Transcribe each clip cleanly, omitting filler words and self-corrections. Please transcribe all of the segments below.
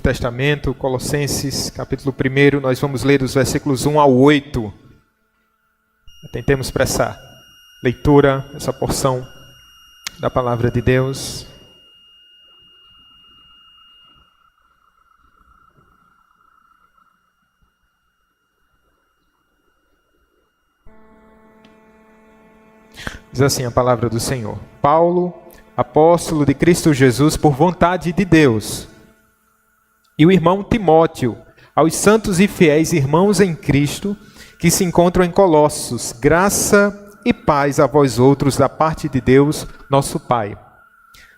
Testamento, Colossenses, capítulo 1, nós vamos ler os versículos 1 ao 8. Atentemos para essa leitura, essa porção da palavra de Deus. Diz assim a palavra do Senhor: Paulo, apóstolo de Cristo Jesus, por vontade de Deus, e o irmão Timóteo, aos santos e fiéis irmãos em Cristo, que se encontram em Colossos, graça e paz a vós outros da parte de Deus, nosso Pai.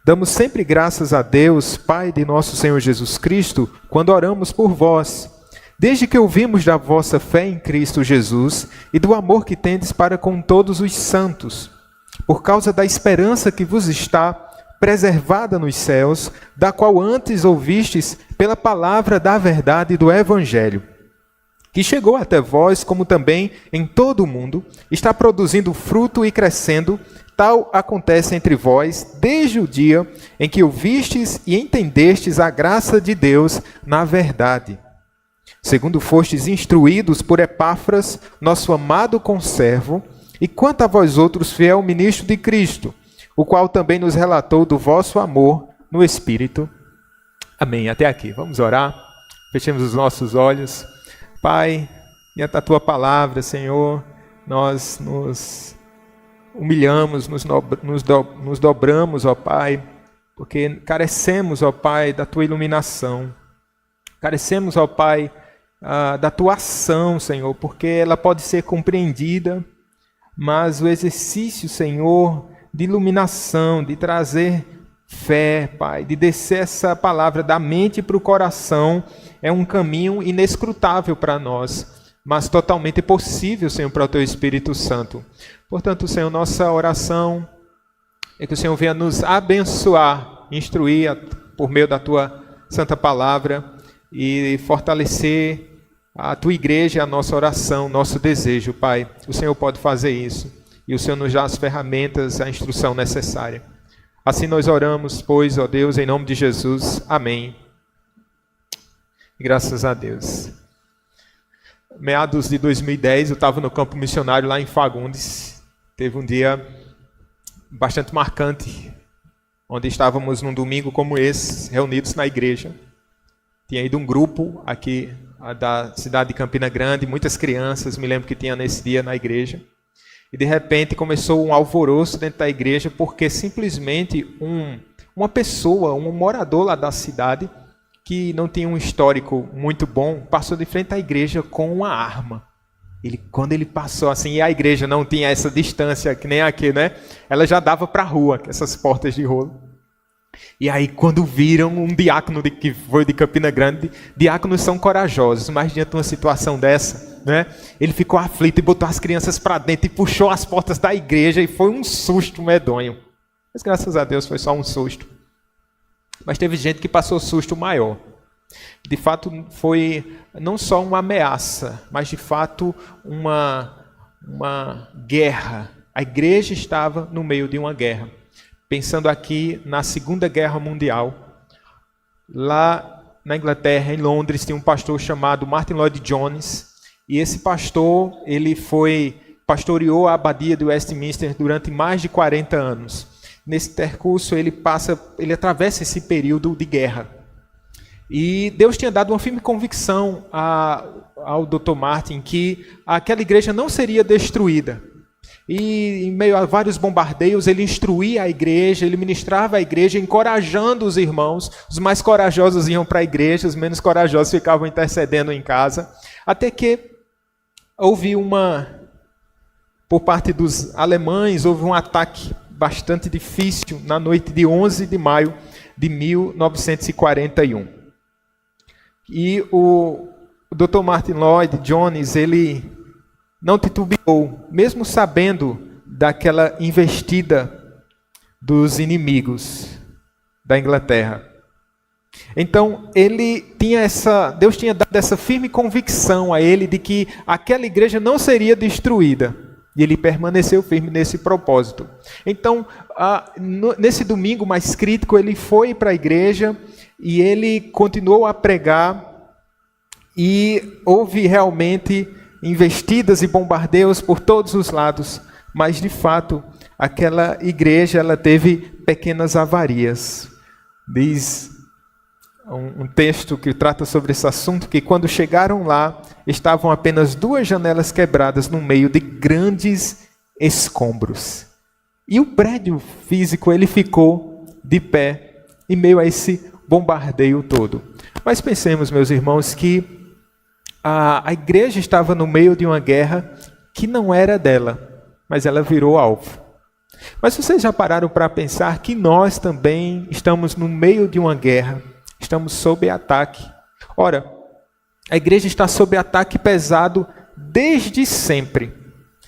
Damos sempre graças a Deus, Pai de nosso Senhor Jesus Cristo, quando oramos por vós, desde que ouvimos da vossa fé em Cristo Jesus e do amor que tendes para com todos os santos, por causa da esperança que vos está preservada nos céus, da qual antes ouvistes pela palavra da verdade do Evangelho, que chegou até vós, como também em todo o mundo, está produzindo fruto e crescendo. Tal acontece entre vós, desde o dia em que ouvistes e entendestes a graça de Deus na verdade. Segundo fostes instruídos por Epáfras, nosso amado conservo, e quanto a vós outros, fiel ministro de Cristo, o qual também nos relatou do vosso amor no Espírito. Amém. Até aqui. Vamos orar. Fechemos os nossos olhos. Pai, diante da Tua palavra, Senhor, nós nos humilhamos, nos dobramos, ó Pai, porque carecemos, ó Pai, da Tua iluminação. Carecemos, ó Pai, da Tua ação, Senhor, porque ela pode ser compreendida, mas o exercício, Senhor, de iluminação, de trazer fé, Pai, de descer essa palavra da mente para o coração, é um caminho inescrutável para nós, mas totalmente possível, Senhor, para o Teu Espírito Santo. Portanto, Senhor, nossa oração é que o Senhor venha nos abençoar, instruir por meio da Tua Santa Palavra e fortalecer a Tua igreja, a nossa oração, nosso desejo, Pai. O Senhor pode fazer isso. E o Senhor nos dá as ferramentas, a instrução necessária. Assim nós oramos, pois, ó Deus, em nome de Jesus. Amém. Graças a Deus. Meados de 2010, eu estava no campo missionário lá em Fagundes. Teve um dia bastante marcante, onde estávamos num domingo como esse, reunidos na igreja. Tinha ido um grupo aqui da cidade de Campina Grande, muitas crianças, me lembro que tinha nesse dia na igreja. E de repente começou um alvoroço dentro da igreja, porque simplesmente uma pessoa, um morador lá da cidade, que não tinha um histórico muito bom, passou de frente à igreja com uma arma. Quando ele passou assim, e a igreja não tinha essa distância, que nem aqui, né? Ela já dava para a rua, essas portas de rolo. E aí, quando viram um diácono que foi de Campina Grande, diáconos são corajosos, mas diante de uma situação dessa, né, ele ficou aflito e botou as crianças para dentro e puxou as portas da igreja, e foi um susto medonho. Mas graças a Deus foi só um susto. Mas teve gente que passou susto maior. De fato, foi não só uma ameaça, mas de fato uma guerra. A igreja estava no meio de uma guerra. Pensando aqui na Segunda Guerra Mundial, lá na Inglaterra, em Londres, tinha um pastor chamado Martin Lloyd-Jones, e esse pastor, ele pastoreou a abadia de Westminster durante mais de 40 anos. Nesse percurso, ele atravessa esse período de guerra. E Deus tinha dado uma firme convicção ao Dr. Martin que aquela igreja não seria destruída. E em meio a vários bombardeios, ele instruía a igreja, ele ministrava a igreja, encorajando os irmãos. Os mais corajosos iam para a igreja, os menos corajosos ficavam intercedendo em casa. Até que houve por parte dos alemães, houve um ataque bastante difícil na noite de 11 de maio de 1941. E o Dr. Martin Lloyd-Jones, ele não titubeou, mesmo sabendo daquela investida dos inimigos da Inglaterra. Então, Deus tinha dado essa firme convicção a ele de que aquela igreja não seria destruída. E ele permaneceu firme nesse propósito. Então, nesse domingo mais crítico, ele foi para a igreja e ele continuou a pregar, e houve realmente investidas e bombardeios por todos os lados, mas de fato aquela igreja ela teve pequenas avarias. Diz um texto que trata sobre esse assunto, que quando chegaram lá, estavam apenas 2 janelas quebradas no meio de grandes escombros. E o prédio físico ele ficou de pé em meio a esse bombardeio todo. Mas pensemos, meus irmãos, que a igreja estava no meio de uma guerra que não era dela, mas ela virou alvo. Mas vocês já pararam para pensar que nós também estamos no meio de uma guerra, estamos sob ataque. Ora, a igreja está sob ataque pesado desde sempre.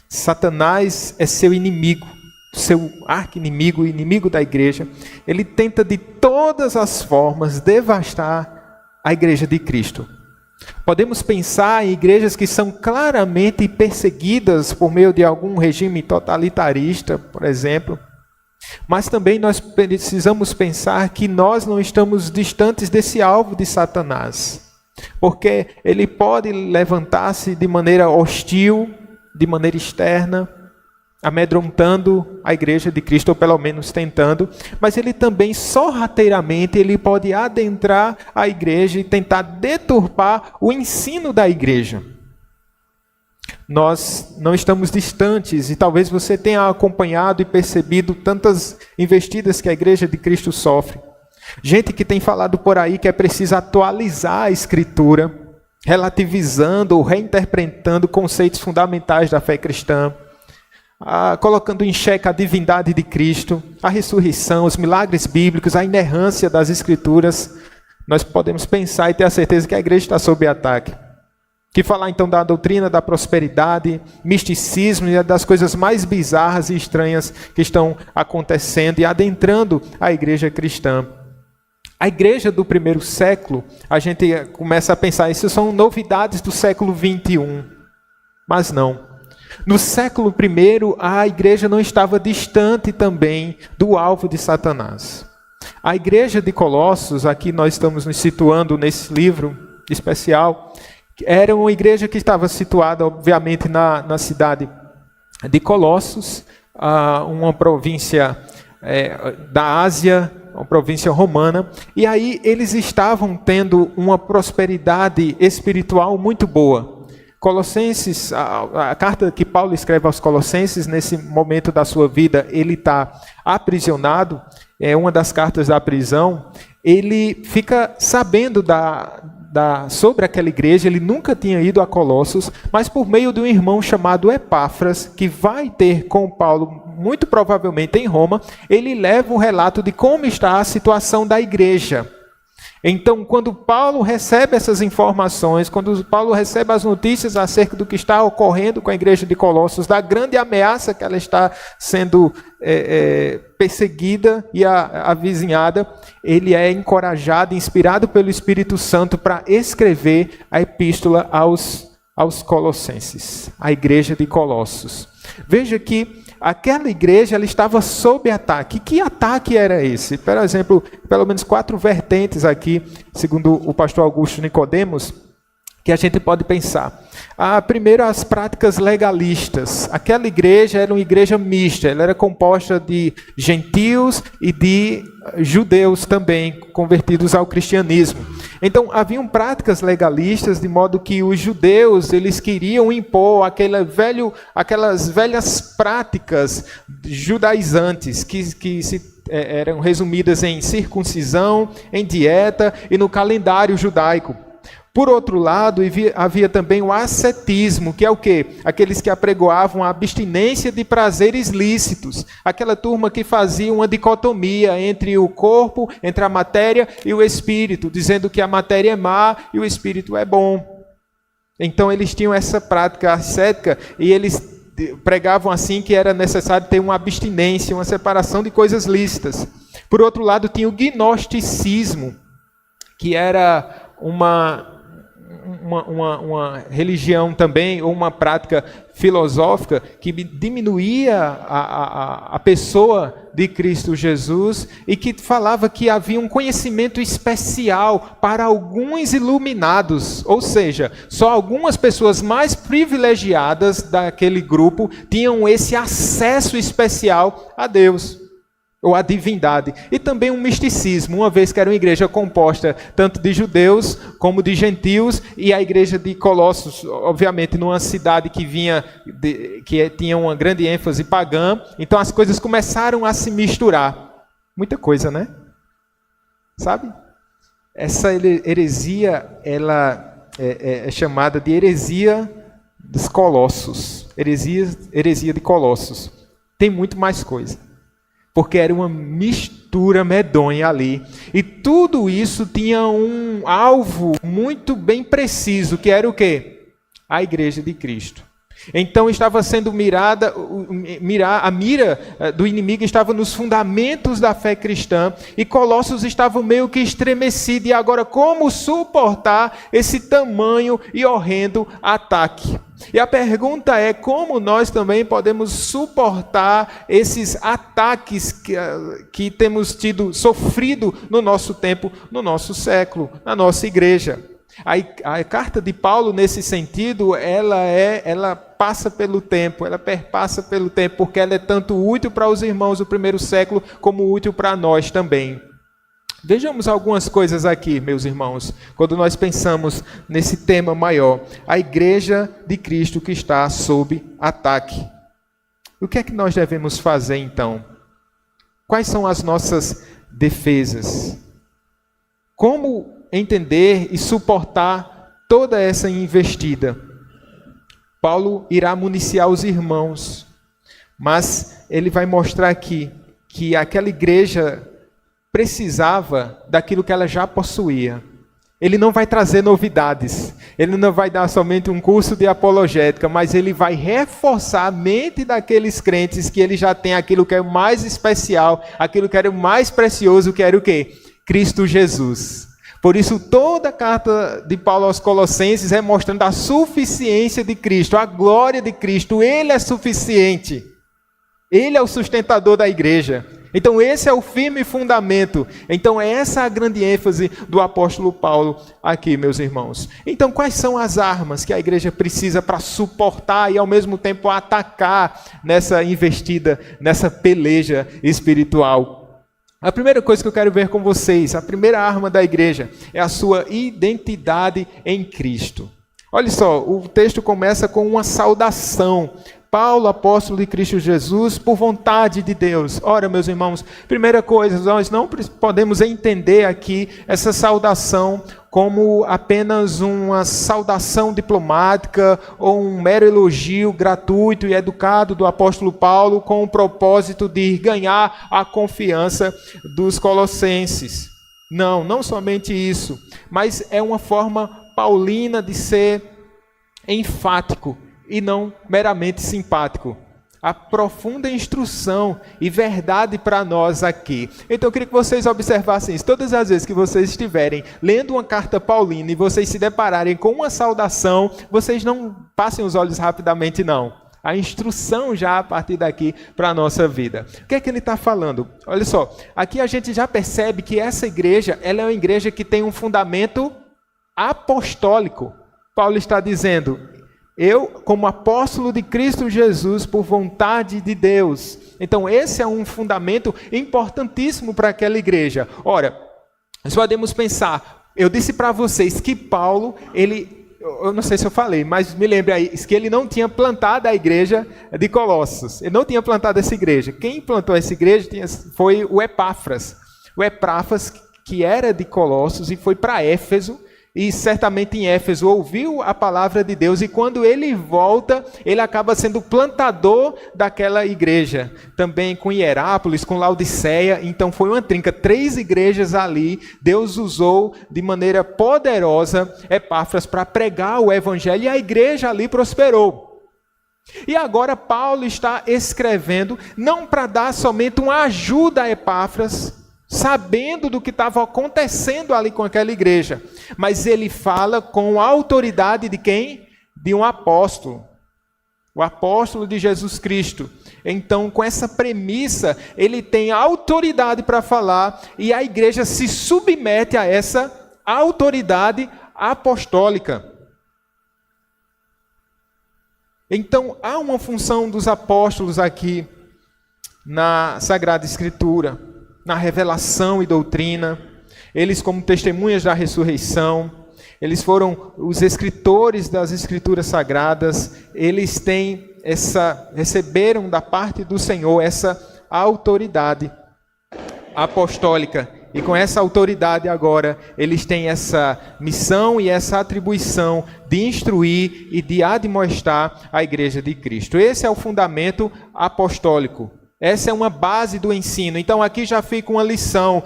Satanás é seu inimigo, seu arqui-inimigo, inimigo da igreja. Ele tenta de todas as formas devastar a igreja de Cristo. Podemos pensar em igrejas que são claramente perseguidas por meio de algum regime totalitarista, por exemplo. Mas também nós precisamos pensar que nós não estamos distantes desse alvo de Satanás. Porque ele pode levantar-se de maneira hostil, de maneira externa, amedrontando a igreja de Cristo, ou pelo menos tentando, mas ele também sorrateiramente ele pode adentrar a igreja e tentar deturpar o ensino da igreja. Nós não estamos distantes, e talvez você tenha acompanhado e percebido tantas investidas que a igreja de Cristo sofre. Gente que tem falado por aí que é preciso atualizar a Escritura, relativizando ou reinterpretando conceitos fundamentais da fé cristã, colocando em xeque a divindade de Cristo, a ressurreição, os milagres bíblicos, a inerrância das Escrituras. Nós podemos pensar e ter a certeza que a igreja está sob ataque. Que falar então da doutrina da prosperidade, misticismo e das coisas mais bizarras e estranhas que estão acontecendo e adentrando a igreja cristã. A igreja do primeiro século, a gente começa a pensar, isso são novidades do século 21. Mas não. No século I, a igreja não estava distante também do alvo de Satanás. A igreja de Colossos, aqui nós estamos nos situando nesse livro especial, era uma igreja que estava situada, obviamente, na cidade de Colossos, uma província da Ásia, uma província romana, e aí eles estavam tendo uma prosperidade espiritual muito boa. Colossenses, a carta que Paulo escreve aos Colossenses, nesse momento da sua vida, ele está aprisionado, é uma das cartas da prisão, ele fica sabendo sobre aquela igreja, ele nunca tinha ido a Colossos, mas por meio de um irmão chamado Epáfras, que vai ter com Paulo, muito provavelmente em Roma, ele leva um relato de como está a situação da igreja. Então, quando Paulo recebe essas informações, quando Paulo recebe as notícias acerca do que está ocorrendo com a igreja de Colossos, da grande ameaça que ela está sendo perseguida e avizinhada, ele é encorajado, inspirado pelo Espírito Santo para escrever a epístola aos Colossenses, a igreja de Colossos. Veja que aquela igreja ela estava sob ataque. Que ataque era esse? Por exemplo, pelo menos 4 vertentes aqui, segundo o pastor Augusto Nicodemos, que a gente pode pensar. Primeiro, as práticas legalistas. Aquela igreja era uma igreja mista, ela era composta de gentios e de judeus também, convertidos ao cristianismo. Então, haviam práticas legalistas, de modo que os judeus eles queriam impor aquelas velhas práticas judaizantes, que eram resumidas em circuncisão, em dieta e no calendário judaico. Por outro lado, havia também o ascetismo, que é o quê? Aqueles que apregoavam a abstinência de prazeres lícitos. Aquela turma que fazia uma dicotomia entre o corpo, entre a matéria e o espírito, dizendo que a matéria é má e o espírito é bom. Então eles tinham essa prática ascética e eles pregavam assim que era necessário ter uma abstinência, uma separação de coisas lícitas. Por outro lado, tinha o gnosticismo, que era uma religião também, ou uma prática filosófica que diminuía a pessoa de Cristo Jesus e que falava que havia um conhecimento especial para alguns iluminados, ou seja, só algumas pessoas mais privilegiadas daquele grupo tinham esse acesso especial a Deus, ou à divindade. E também um misticismo, uma vez que era uma igreja composta tanto de judeus como de gentios, e a igreja de Colossos, obviamente, numa cidade que tinha uma grande ênfase pagã, então as coisas começaram a se misturar. Muita coisa, né? Sabe? Essa heresia, ela é chamada de heresia dos Colossos. Heresia de Colossos. Tem muito mais coisa. Porque era uma mistura medonha ali. E tudo isso tinha um alvo muito bem preciso, que era o quê? A igreja de Cristo. Então estava sendo a mira do inimigo estava nos fundamentos da fé cristã, e Colossos estava meio que estremecido. E agora, como suportar esse tamanho e horrendo ataque? E a pergunta é, como nós também podemos suportar esses ataques que temos sofrido no nosso tempo, no nosso século, na nossa igreja? A carta de Paulo, nesse sentido, ela passa pelo tempo, ela perpassa pelo tempo, porque ela é tanto útil para os irmãos do primeiro século, como útil para nós também. Vejamos algumas coisas aqui, meus irmãos, quando nós pensamos nesse tema maior. A igreja de Cristo que está sob ataque. O que é que nós devemos fazer, então? Quais são as nossas defesas? Como entender e suportar toda essa investida? Paulo irá municiar os irmãos, mas ele vai mostrar aqui que aquela igreja precisava daquilo que ela já possuía. Ele não vai trazer novidades, ele não vai dar somente um curso de apologética, mas ele vai reforçar a mente daqueles crentes que ele já tem aquilo que é o mais especial, aquilo que era o mais precioso, que era o quê? Cristo Jesus. Por isso, toda a carta de Paulo aos Colossenses é mostrando a suficiência de Cristo, a glória de Cristo. Ele é suficiente. Ele é o sustentador da igreja. Então, esse é o firme fundamento. Então, essa é a grande ênfase do apóstolo Paulo aqui, meus irmãos. Então, quais são as armas que a igreja precisa para suportar e, ao mesmo tempo, atacar nessa investida, nessa peleja espiritual? A primeira coisa que eu quero ver com vocês, a primeira arma da igreja, é a sua identidade em Cristo. Olha só, o texto começa com uma saudação. Paulo, apóstolo de Cristo Jesus, por vontade de Deus. Ora, meus irmãos, primeira coisa, nós não podemos entender aqui essa saudação como apenas uma saudação diplomática ou um mero elogio gratuito e educado do apóstolo Paulo com o propósito de ganhar a confiança dos colossenses. Não somente isso, mas é uma forma paulina de ser enfático e não meramente simpático. A profunda instrução e verdade para nós aqui. Então eu queria que vocês observassem isso. Todas as vezes que vocês estiverem lendo uma carta paulina e vocês se depararem com uma saudação, vocês não passem os olhos rapidamente, não. A instrução já a partir daqui para a nossa vida. O que é que ele está falando? Olha só, aqui a gente já percebe que essa igreja, ela é uma igreja que tem um fundamento apostólico. Paulo está dizendo: eu, como apóstolo de Cristo Jesus, por vontade de Deus. Então, esse é um fundamento importantíssimo para aquela igreja. Ora, nós podemos pensar, eu disse para vocês que Paulo, eu não sei se eu falei, mas me lembre aí, que ele não tinha plantado a igreja de Colossos. Ele não tinha plantado essa igreja. Quem plantou essa igreja foi o Epáfras. O Epáfras, que era de Colossos e foi para Éfeso, e certamente em Éfeso ouviu a palavra de Deus, e quando ele volta, ele acaba sendo plantador daquela igreja, também com Hierápolis, com Laodiceia. Então foi uma trinca, 3 igrejas ali. Deus usou de maneira poderosa Epáfras para pregar o evangelho, e a igreja ali prosperou. E agora Paulo está escrevendo, não para dar somente uma ajuda a Epáfras, sabendo do que estava acontecendo ali com aquela igreja. Mas ele fala com a autoridade de quem? De um apóstolo. O apóstolo de Jesus Cristo. Então, com essa premissa, ele tem autoridade para falar e a igreja se submete a essa autoridade apostólica. Então, há uma função dos apóstolos aqui na Sagrada Escritura, na revelação e doutrina. Eles, como testemunhas da ressurreição, eles foram os escritores das Escrituras Sagradas, eles receberam da parte do Senhor essa autoridade apostólica. E com essa autoridade agora, eles têm essa missão e essa atribuição de instruir e de admoestar a igreja de Cristo. Esse é o fundamento apostólico. Essa é uma base do ensino. Então aqui já fica uma lição.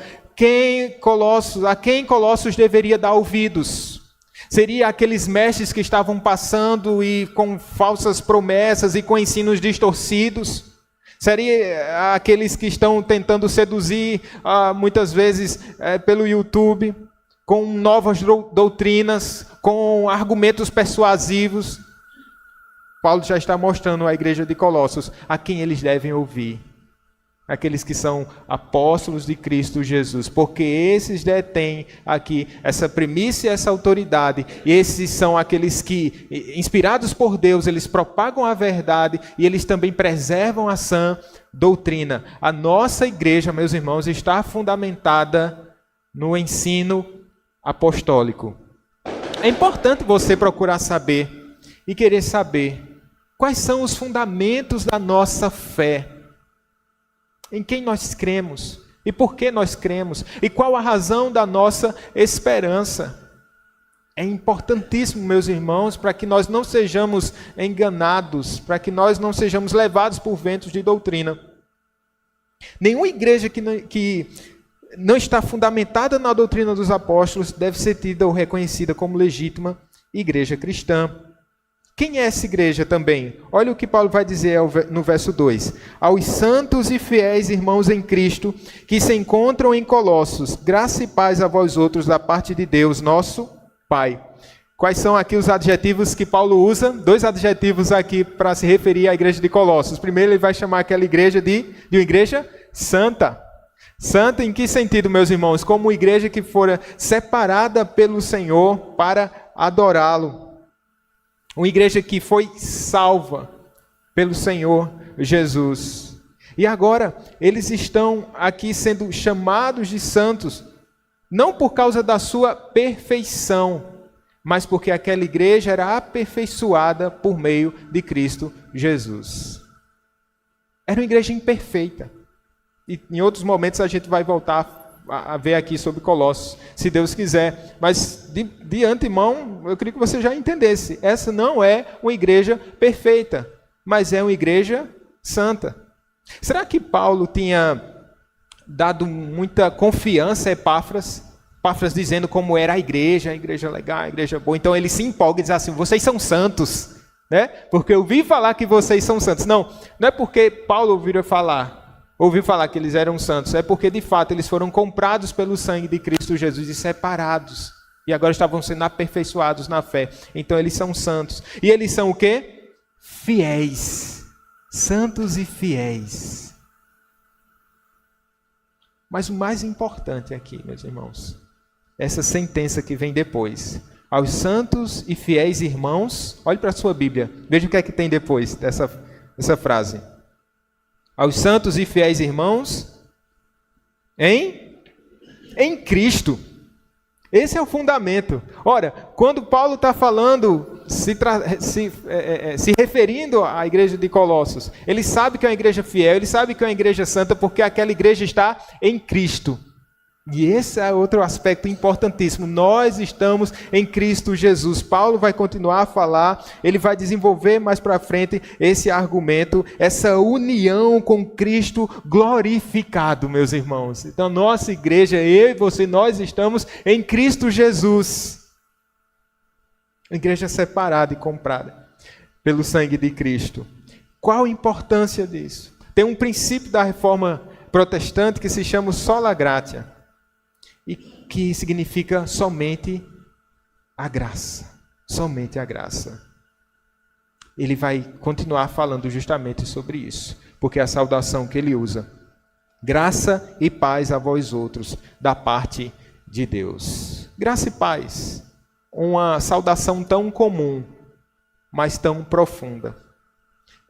A quem Colossos deveria dar ouvidos? Seria aqueles mestres que estavam passando e com falsas promessas e com ensinos distorcidos? Seria aqueles que estão tentando seduzir, muitas vezes pelo YouTube, com novas doutrinas, com argumentos persuasivos? Paulo já está mostrando à igreja de Colossos a quem eles devem ouvir. Aqueles que são apóstolos de Cristo Jesus, porque esses detêm aqui essa premissa e essa autoridade, e esses são aqueles que, inspirados por Deus, eles propagam a verdade e eles também preservam a sã doutrina. A nossa igreja, meus irmãos, está fundamentada no ensino apostólico. É importante você procurar saber e querer saber quais são os fundamentos da nossa fé. Em quem nós cremos e por que nós cremos e qual a razão da nossa esperança. É importantíssimo, meus irmãos, para que nós não sejamos enganados, para que nós não sejamos levados por ventos de doutrina. Nenhuma igreja que não está fundamentada na doutrina dos apóstolos deve ser tida ou reconhecida como legítima igreja cristã. Quem é essa igreja também? Olha o que Paulo vai dizer no verso 2. Aos santos e fiéis irmãos em Cristo, que se encontram em Colossos, graça e paz a vós outros da parte de Deus, nosso Pai. Quais são aqui os adjetivos que Paulo usa? 2 adjetivos aqui para se referir à igreja de Colossos. Primeiro, ele vai chamar aquela igreja de uma igreja santa. Santa em que sentido, meus irmãos? Como uma igreja que fora separada pelo Senhor para adorá-lo. Uma igreja que foi salva pelo Senhor Jesus. E agora, eles estão aqui sendo chamados de santos, não por causa da sua perfeição, mas porque aquela igreja era aperfeiçoada por meio de Cristo Jesus. Era uma igreja imperfeita. E em outros momentos a gente vai voltar a ver aqui sobre Colossos, se Deus quiser. Mas de antemão, eu queria que você já entendesse. Essa não é uma igreja perfeita, mas é uma igreja santa. Será que Paulo tinha dado muita confiança a Epáfras? Epáfras dizendo como era a igreja legal, a igreja boa. Então ele se empolga e diz assim, vocês são santos, né? Porque eu ouvi falar que vocês são santos. Não é porque Paulo ouviu falar que eles eram santos, é porque de fato eles foram comprados pelo sangue de Cristo Jesus e separados. E agora estavam sendo aperfeiçoados na fé. Então eles são santos. E eles são o quê? Fiéis. Santos e fiéis. Mas o mais importante aqui, meus irmãos, essa sentença que vem depois. Aos santos e fiéis irmãos, olhe para a sua Bíblia, veja o que é que tem depois dessa frase. Aos santos e fiéis irmãos, em Cristo. Esse é o fundamento. Ora, quando Paulo está falando, se referindo à igreja de Colossos, ele sabe que é uma igreja fiel, ele sabe que é uma igreja santa, porque aquela igreja está em Cristo. E esse é outro aspecto importantíssimo. Nós estamos em Cristo Jesus. Paulo vai continuar a falar, ele vai desenvolver mais para frente esse argumento, essa união com Cristo glorificado, meus irmãos. Então, nossa igreja, eu e você, nós estamos em Cristo Jesus. Igreja separada e comprada pelo sangue de Cristo. Qual a importância disso? Tem um princípio da reforma protestante que se chama Sola Gratia, e que significa somente a graça. Somente a graça. Ele vai continuar falando justamente sobre isso, porque é a saudação que ele usa. Graça e paz a vós outros, da parte de Deus. Graça e paz. Uma saudação tão comum, mas tão profunda.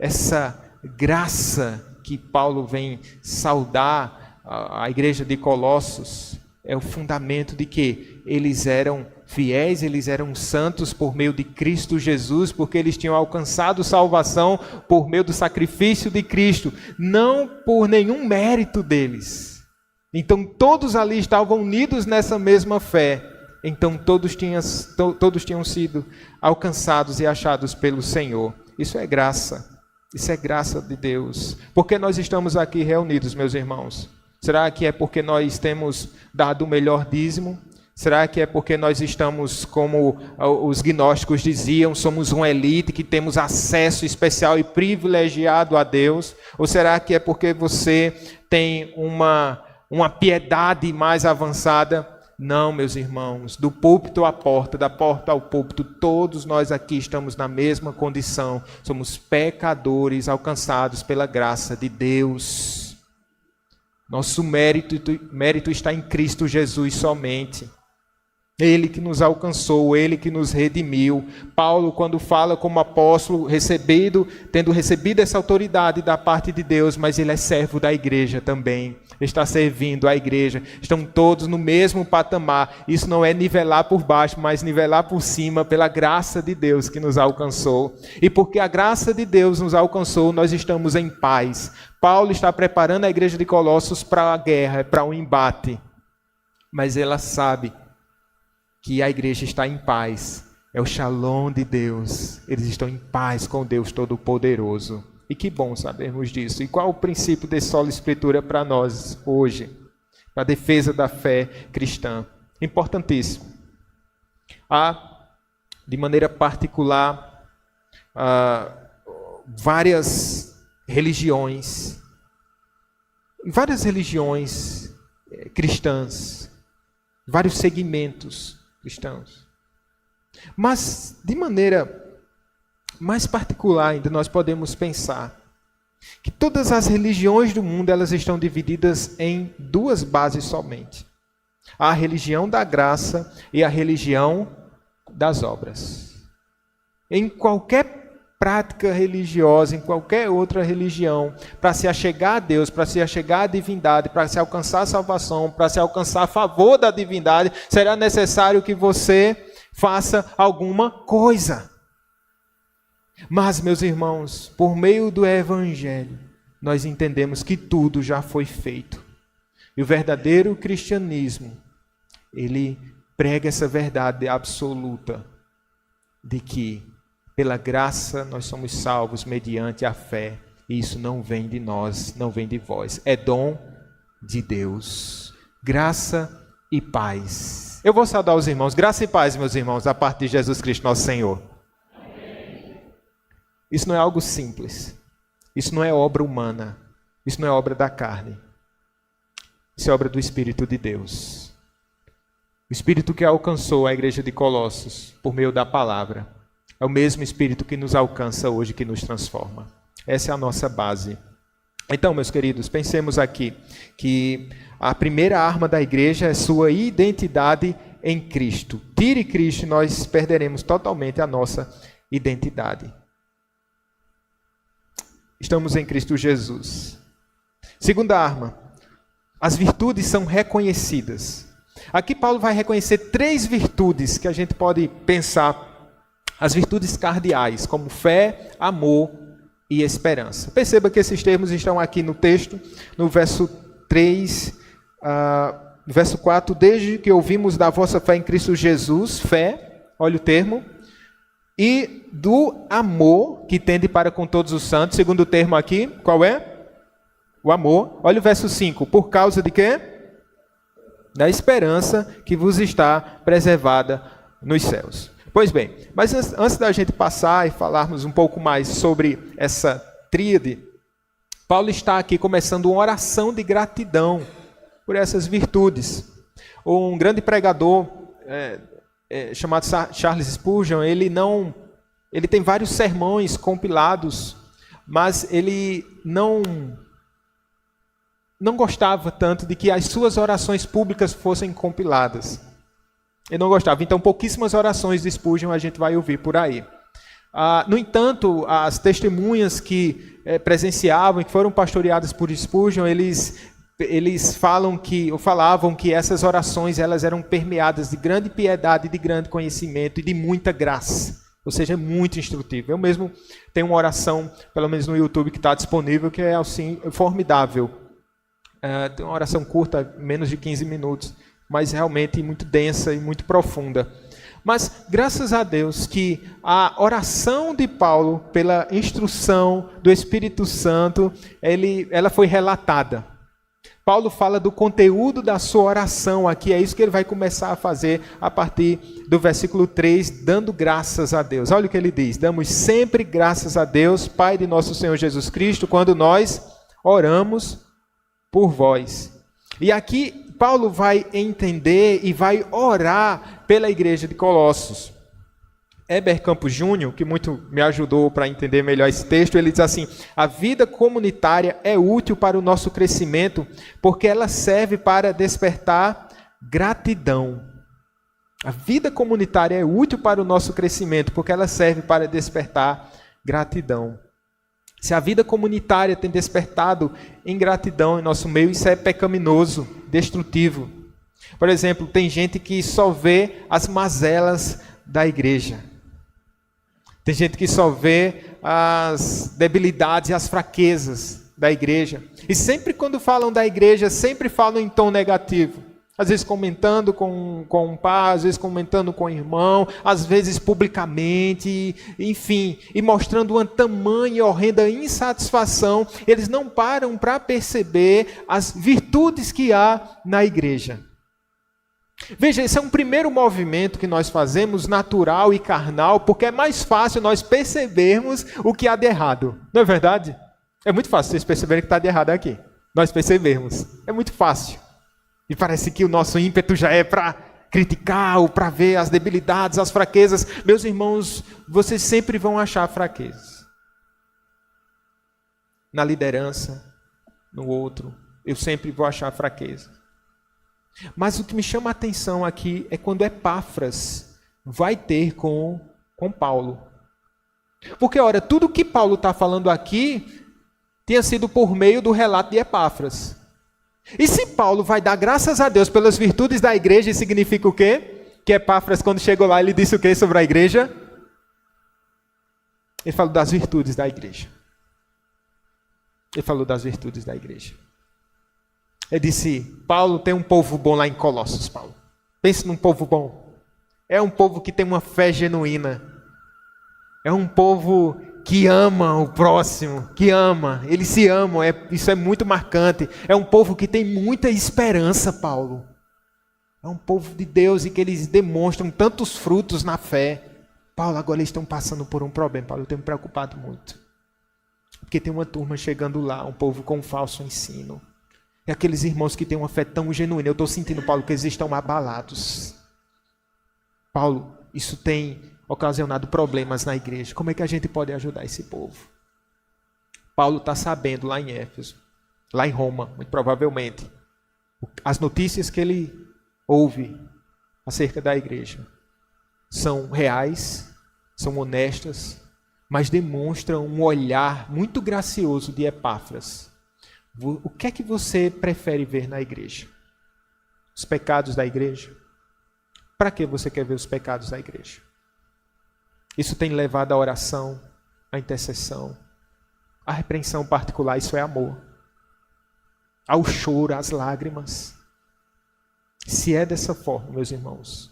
Essa graça que Paulo vem saudar a igreja de Colossos é o fundamento de que eles eram fiéis, eles eram santos por meio de Cristo Jesus, porque eles tinham alcançado salvação por meio do sacrifício de Cristo, não por nenhum mérito deles. Então todos ali estavam unidos nessa mesma fé. Então todos tinham sido alcançados e achados pelo Senhor. Isso é graça. Isso é graça de Deus. Por que nós estamos aqui reunidos, meus irmãos? Será que é porque nós temos dado o melhor dízimo? Será que é porque nós estamos, como os gnósticos diziam, somos uma elite que temos acesso especial e privilegiado a Deus? Ou será que é porque você tem uma piedade mais avançada? Não, meus irmãos, do púlpito à porta, da porta ao púlpito, todos nós aqui estamos na mesma condição. Somos pecadores alcançados pela graça de Deus. Nosso mérito está em Cristo Jesus somente. Ele que nos alcançou, Ele que nos redimiu. Paulo, quando fala como apóstolo, tendo recebido essa autoridade da parte de Deus, mas ele é servo da igreja também. Está servindo a igreja. Estão todos no mesmo patamar. Isso não é nivelar por baixo, mas nivelar por cima pela graça de Deus que nos alcançou. E porque a graça de Deus nos alcançou, nós estamos em paz. Paulo está preparando a igreja de Colossos para a guerra, para um embate. Mas ela sabe que a igreja está em paz. É o shalom de Deus. Eles estão em paz com Deus Todo-Poderoso. E que bom sabermos disso. E qual o princípio desse sola escritura para nós hoje? Para a defesa da fé cristã. Importantíssimo. Há, de maneira particular, várias religiões cristãs, vários segmentos cristãos. Mas, de maneira mais particular ainda, nós podemos pensar que todas as religiões do mundo elas estão divididas em duas bases somente. A religião da graça e a religião das obras. Em qualquer prática religiosa, em qualquer outra religião, para se achegar a Deus, para se achegar à divindade, para se alcançar a salvação, para se alcançar a favor da divindade, será necessário que você faça alguma coisa. Mas, meus irmãos, por meio do Evangelho, nós entendemos que tudo já foi feito. E o verdadeiro cristianismo, ele prega essa verdade absoluta de que pela graça nós somos salvos mediante a fé. E isso não vem de nós, não vem de vós. É dom de Deus. Graça e paz. Eu vou saudar os irmãos. Graça e paz, meus irmãos, da parte de Jesus Cristo, nosso Senhor. Amém. Isso não é algo simples. Isso não é obra humana. Isso não é obra da carne. Isso é obra do Espírito de Deus. O Espírito que alcançou a igreja de Colossos por meio da palavra. É o mesmo Espírito que nos alcança hoje, que nos transforma. Essa é a nossa base. Então, meus queridos, pensemos aqui que a primeira arma da igreja é sua identidade em Cristo. Tire Cristo e nós perderemos totalmente a nossa identidade. Estamos em Cristo Jesus. Segunda arma, as virtudes são reconhecidas. Aqui Paulo vai reconhecer 3 virtudes que a gente pode pensar. As virtudes cardeais, como fé, amor e esperança. Perceba que esses termos estão aqui no texto, no verso 3, no verso 4. Desde que ouvimos da vossa fé em Cristo Jesus, fé, olha o termo, e do amor que tende para com todos os santos. Segundo termo aqui, qual é? O amor. Olha o verso 5. Por causa de quê? Da esperança que vos está preservada nos céus. Pois bem, mas antes da gente passar e falarmos um pouco mais sobre essa tríade, Paulo está aqui começando uma oração de gratidão por essas virtudes. Um grande pregador chamado Charles Spurgeon, ele tem vários sermões compilados, mas ele não gostava tanto de que as suas orações públicas fossem compiladas. Ele não gostava. Então, pouquíssimas orações de Spurgeon a gente vai ouvir por aí. No entanto, as testemunhas que presenciavam e que foram pastoreadas por Spurgeon, eles falavam que essas orações elas eram permeadas de grande piedade, de grande conhecimento e de muita graça. Ou seja, é muito instrutivo. Eu mesmo tenho uma oração, pelo menos no YouTube, que está disponível, que é assim, formidável. Tem uma oração curta, menos de 15 minutos, mas realmente muito densa e muito profunda. Mas, graças a Deus, que a oração de Paulo, pela instrução do Espírito Santo, ela foi relatada. Paulo fala do conteúdo da sua oração aqui, é isso que ele vai começar a fazer a partir do versículo 3, dando graças a Deus. Olha o que ele diz: damos sempre graças a Deus, Pai de nosso Senhor Jesus Cristo, quando nós oramos por vós. E aqui Paulo vai entender e vai orar pela igreja de Colossos. Heber Campos Júnior, que muito me ajudou para entender melhor esse texto, ele diz assim: a vida comunitária é útil para o nosso crescimento, porque ela serve para despertar gratidão. A vida comunitária é útil para o nosso crescimento, porque ela serve para despertar gratidão. Se a vida comunitária tem despertado ingratidão em nosso meio, isso é pecaminoso, destrutivo. Por exemplo, tem gente que só vê as mazelas da igreja. Tem gente que só vê as debilidades e as fraquezas da igreja. E sempre quando falam da igreja, sempre falam em tom negativo. Às vezes comentando com um pai, às vezes comentando com o irmão, às vezes publicamente, enfim, e mostrando uma tamanha e horrenda insatisfação. Eles não param para perceber as virtudes que há na igreja. Veja, esse é um primeiro movimento que nós fazemos, natural e carnal, porque é mais fácil nós percebermos o que há de errado. Não é verdade? É muito fácil vocês perceberem o que está de errado aqui. Nós percebermos. É muito fácil. E parece que o nosso ímpeto já é para criticar ou para ver as debilidades, as fraquezas. Meus irmãos, vocês sempre vão achar fraquezas. Na liderança, no outro, eu sempre vou achar fraqueza. Mas o que me chama a atenção aqui é quando Epáfras vai ter com Paulo. Porque, ora, tudo que Paulo está falando aqui tinha sido por meio do relato de Epáfras. E se Paulo vai dar graças a Deus pelas virtudes da igreja, significa o quê? Que Epáfras, quando chegou lá, ele disse o quê sobre a igreja? Ele falou das virtudes da igreja. Ele falou das virtudes da igreja. Ele disse: Paulo, tem um povo bom lá em Colossos, Paulo. Pense num povo bom. É um povo que tem uma fé genuína. É um povo que ama o próximo, que ama. Eles se amam, isso é muito marcante. É um povo que tem muita esperança, Paulo. É um povo de Deus e que eles demonstram tantos frutos na fé. Paulo, agora eles estão passando por um problema, Paulo, eu tenho me preocupado muito. Porque tem uma turma chegando lá, um povo com um falso ensino. E aqueles irmãos que têm uma fé tão genuína, eu estou sentindo, Paulo, que eles estão abalados. Paulo, isso tem ocasionado problemas na igreja. Como é que a gente pode ajudar esse povo? Paulo está sabendo lá em Éfeso, lá em Roma, muito provavelmente, as notícias que ele ouve acerca da igreja são reais, são honestas, mas demonstram um olhar muito gracioso de Epáfras. O que é que você prefere ver na igreja? Os pecados da igreja? Para que você quer ver os pecados da igreja? Isso tem levado à oração, à intercessão, à repreensão particular, isso é amor. Ao choro, às lágrimas. Se é dessa forma, meus irmãos,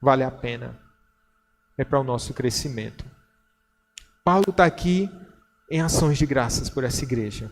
vale a pena. É para o nosso crescimento. Paulo está aqui em ações de graças por essa igreja.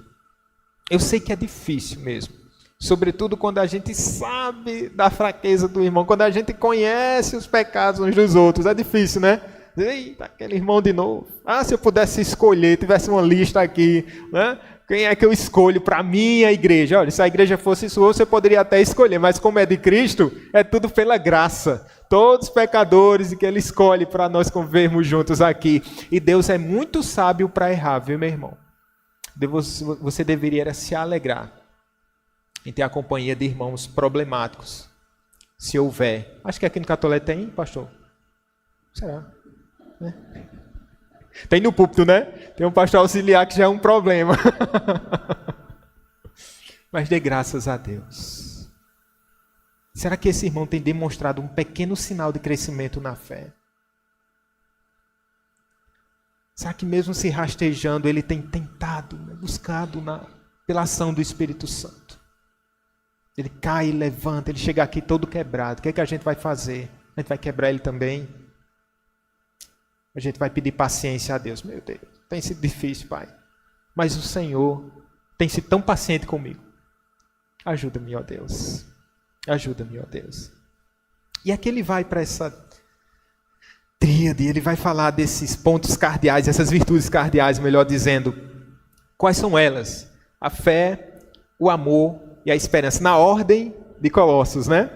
Eu sei que é difícil mesmo, sobretudo quando a gente sabe da fraqueza do irmão, quando a gente conhece os pecados uns dos outros, é difícil, né? Eita, aquele irmão de novo. Ah, se eu pudesse escolher, tivesse uma lista aqui, né? Quem é que eu escolho para a minha igreja? Olha, se a igreja fosse sua, você poderia até escolher, mas como é de Cristo, é tudo pela graça. Todos pecadores e que Ele escolhe para nós convivermos juntos aqui. E Deus é muito sábio para errar, viu, meu irmão? Você deveria se alegrar em ter a companhia de irmãos problemáticos, se houver. Acho que aqui no Catolé tem, pastor? Será? Tem no púlpito, né? Tem um pastor auxiliar que já é um problema. Mas dê graças a Deus. Será que esse irmão tem demonstrado um pequeno sinal de crescimento na fé? Será que mesmo se rastejando, ele tem tentado, buscado pela ação do Espírito Santo? Ele cai e levanta, ele chega aqui todo quebrado. O que é que a gente vai fazer? A gente vai quebrar ele também? A gente vai pedir paciência a Deus. Meu Deus, tem sido difícil, Pai. Mas o Senhor tem sido tão paciente comigo. Ajuda-me, ó Deus. Ajuda-me, ó Deus. E aqui ele vai para essa tríade, ele vai falar desses pontos cardeais, essas virtudes cardeais, melhor dizendo. Quais são elas? A fé, o amor e a esperança. Na ordem de Colossos, né?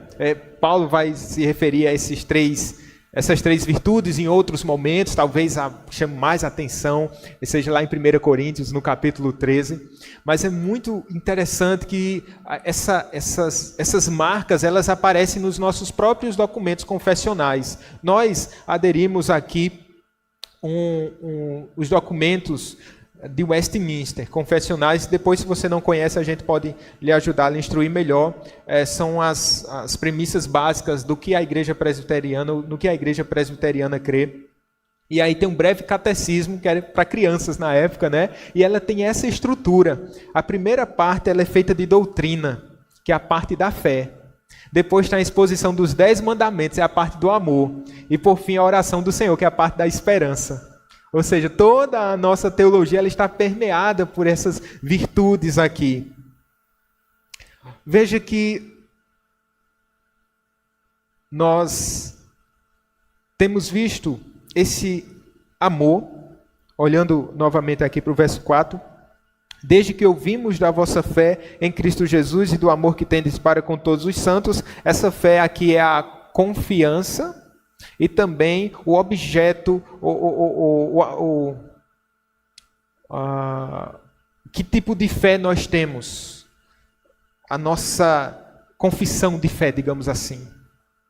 Paulo vai se referir a essas três virtudes em outros momentos, talvez chame mais atenção, seja lá em 1 Coríntios, no capítulo 13. Mas é muito interessante que essas marcas, elas aparecem nos nossos próprios documentos confessionais. Nós aderimos aqui os documentos de Westminster, confessionais. Depois, se você não conhece, a gente pode lhe ajudar a lhe instruir melhor. São as premissas básicas do que a igreja presbiteriana, no que a igreja presbiteriana crê. E aí tem um breve catecismo, que era para crianças na época, né? E ela tem essa estrutura. A primeira parte ela é feita de doutrina, que é a parte da fé. Depois tem a exposição dos 10 mandamentos, é a parte do amor. E por fim a oração do Senhor, que é a parte da esperança. Ou seja, toda a nossa teologia ela está permeada por essas virtudes aqui. Veja que nós temos visto esse amor, olhando novamente aqui para o verso 4, desde que ouvimos da vossa fé em Cristo Jesus e do amor que tendes para com todos os santos. Essa fé aqui é a confiança e também o objeto, que tipo de fé nós temos? A nossa confissão de fé, digamos assim.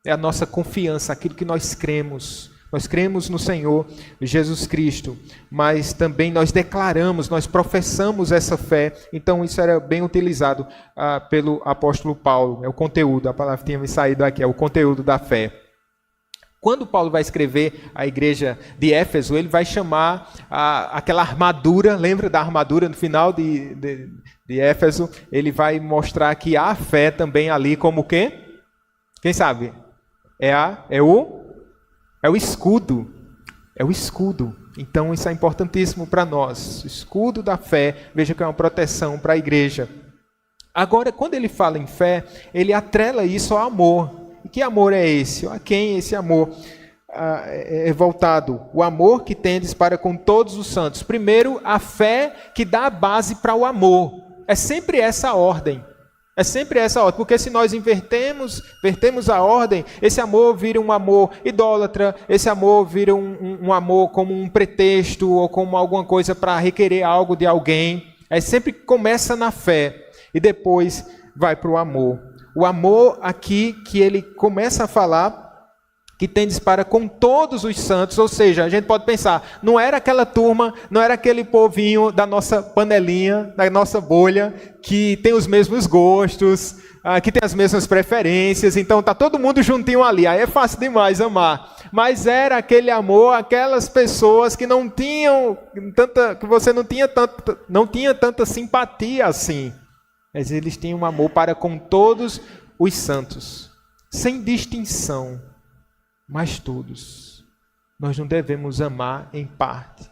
É a nossa confiança, aquilo que nós cremos. Nós cremos no Senhor Jesus Cristo, mas também nós declaramos, nós professamos essa fé. Então isso era bem utilizado pelo apóstolo Paulo. É o conteúdo, a palavra tinha me saído aqui, é o conteúdo da fé. Quando Paulo vai escrever a igreja de Éfeso, ele vai chamar aquela armadura, lembra da armadura no final de Éfeso? Ele vai mostrar que há fé também ali como o quê? Quem sabe? É o escudo. É o escudo. Então isso é importantíssimo para nós. O escudo da fé, veja que é uma proteção para a igreja. Agora, quando ele fala em fé, ele atrela isso ao amor. E que amor é esse? A quem esse amor é voltado? O amor que tendes para com todos os santos. Primeiro, a fé que dá a base para o amor. É sempre essa ordem. É sempre essa ordem. Porque se nós invertemos a ordem, esse amor vira um amor idólatra, esse amor vira um amor como um pretexto ou como alguma coisa para requerer algo de alguém. É sempre começa na fé e depois vai para o amor. O amor aqui que ele começa a falar, que tendes para com todos os santos, ou seja, a gente pode pensar, não era aquela turma, não era aquele povinho da nossa panelinha, da nossa bolha, que tem os mesmos gostos, que tem as mesmas preferências, então está todo mundo juntinho ali, aí é fácil demais amar. Mas era aquele amor, aquelas pessoas que não tinham tanta, que você não tinha tanta simpatia assim. Mas eles tinham um amor para com todos os santos, sem distinção, mas todos. Nós não devemos amar em parte,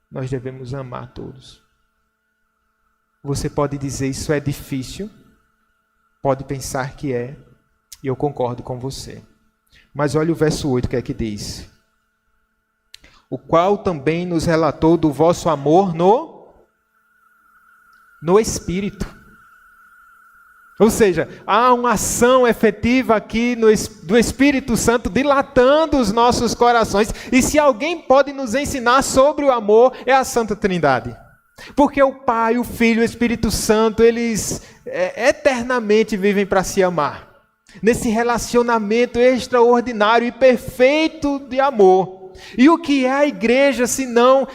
nós devemos amar todos. Você pode dizer, isso é difícil, pode pensar que é, e eu concordo com você. Mas olha o verso 8, que é que diz. o qual também nos relatou do vosso amor no Espírito. Ou seja, há uma ação efetiva aqui do Espírito Santo dilatando os nossos corações. E se alguém pode nos ensinar sobre o amor, é a Santa Trindade. Porque o Pai, o Filho e o Espírito Santo, eles eternamente vivem para se amar. Nesse relacionamento extraordinário e perfeito de amor. E o que é a igreja, senão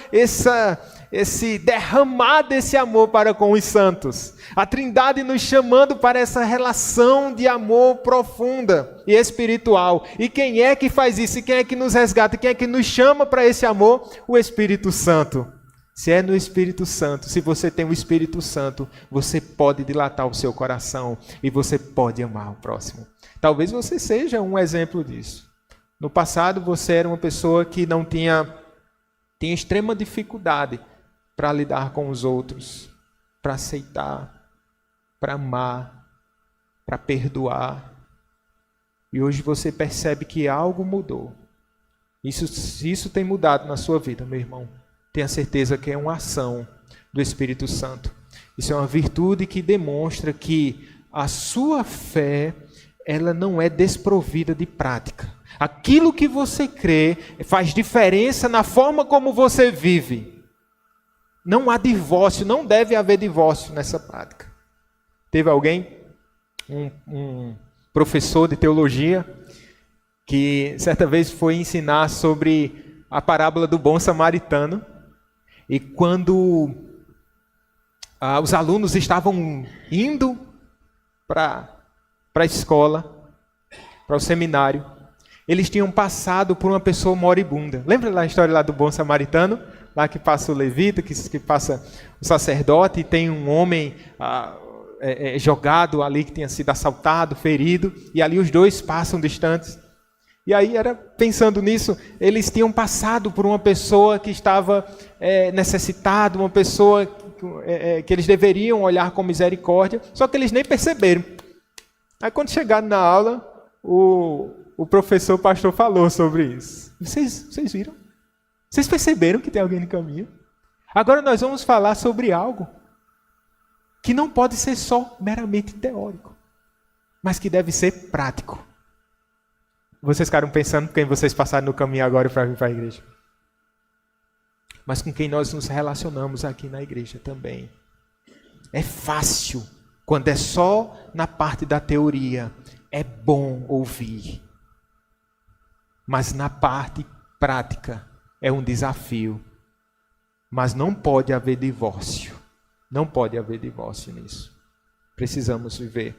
esse derramar desse amor para com os santos? A Trindade nos chamando para essa relação de amor profunda e espiritual. E quem é que faz isso? E quem é que nos resgata? Quem é que nos chama para esse amor? O Espírito Santo. Se é no Espírito Santo, se você tem o Espírito Santo, você pode dilatar o seu coração e você pode amar o próximo. Talvez você seja um exemplo disso. No passado você era uma pessoa que não tinha extrema dificuldade para lidar com os outros, para aceitar, para amar, para perdoar. E hoje você percebe que algo mudou. Isso tem mudado na sua vida, meu irmão. Tenha certeza que é uma ação do Espírito Santo. Isso é uma virtude que demonstra que a sua fé, ela não é desprovida de prática. Aquilo que você crê faz diferença na forma como você vive. Não há divórcio, não deve haver divórcio nessa prática. Teve alguém, um professor de teologia, que certa vez foi ensinar sobre a parábola do bom samaritano. E quando os alunos estavam indo para a escola, para o seminário, eles tinham passado por uma pessoa moribunda. Lembra lá a história lá do bom samaritano? Lá que passa o levita, que passa o sacerdote, e tem um homem jogado ali que tinha sido assaltado, ferido, e ali os dois passam distantes. E aí, pensando nisso, eles tinham passado por uma pessoa que estava necessitada, uma pessoa que eles deveriam olhar com misericórdia, só que eles nem perceberam. Aí quando chegaram na aula, o professor, o pastor falou sobre isso. Vocês viram? Vocês perceberam que tem alguém no caminho? Agora nós vamos falar sobre algo que não pode ser só meramente teórico, mas que deve ser prático. Vocês ficaram pensando quem vocês passaram no caminho agora para vir para a igreja. Mas com quem nós nos relacionamos aqui na igreja também. É fácil, quando é só na parte da teoria, é bom ouvir. Mas na parte prática, é um desafio. Mas não pode haver divórcio. Não pode haver divórcio nisso. Precisamos viver.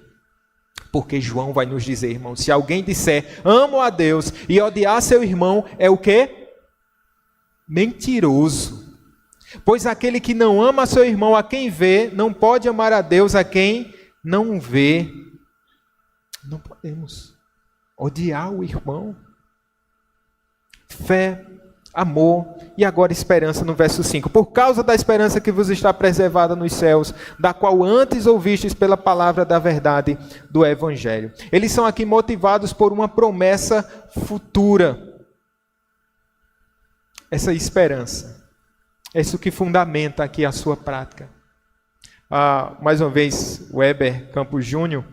Porque João vai nos dizer, irmão, se alguém disser, amo a Deus, e odiar seu irmão, é o quê? Mentiroso. Pois aquele que não ama seu irmão a quem vê, não pode amar a Deus a quem não vê. Não podemos odiar o irmão. Fé, amor e agora esperança no verso 5. Por causa da esperança que vos está preservada nos céus, da qual antes ouvistes pela palavra da verdade do Evangelho. Eles são aqui motivados por uma promessa futura. Essa esperança. É isso que fundamenta aqui a sua prática. Mais uma vez, Weber Campos Júnior,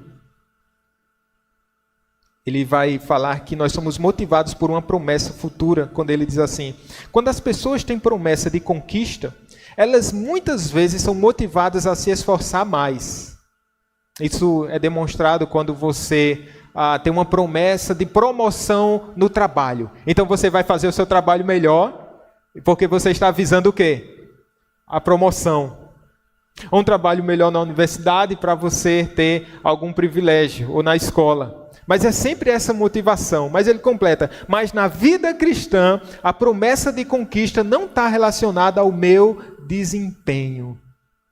ele vai falar que nós somos motivados por uma promessa futura, quando ele diz assim, quando as pessoas têm promessa de conquista, elas muitas vezes são motivadas a se esforçar mais. Isso é demonstrado quando você tem uma promessa de promoção no trabalho. Então você vai fazer o seu trabalho melhor, porque você está visando o quê? A promoção. Um trabalho melhor na universidade para você ter algum privilégio, ou na escola. Mas é sempre essa motivação. Mas ele completa, mas na vida cristã, a promessa de conquista não está relacionada ao meu desempenho.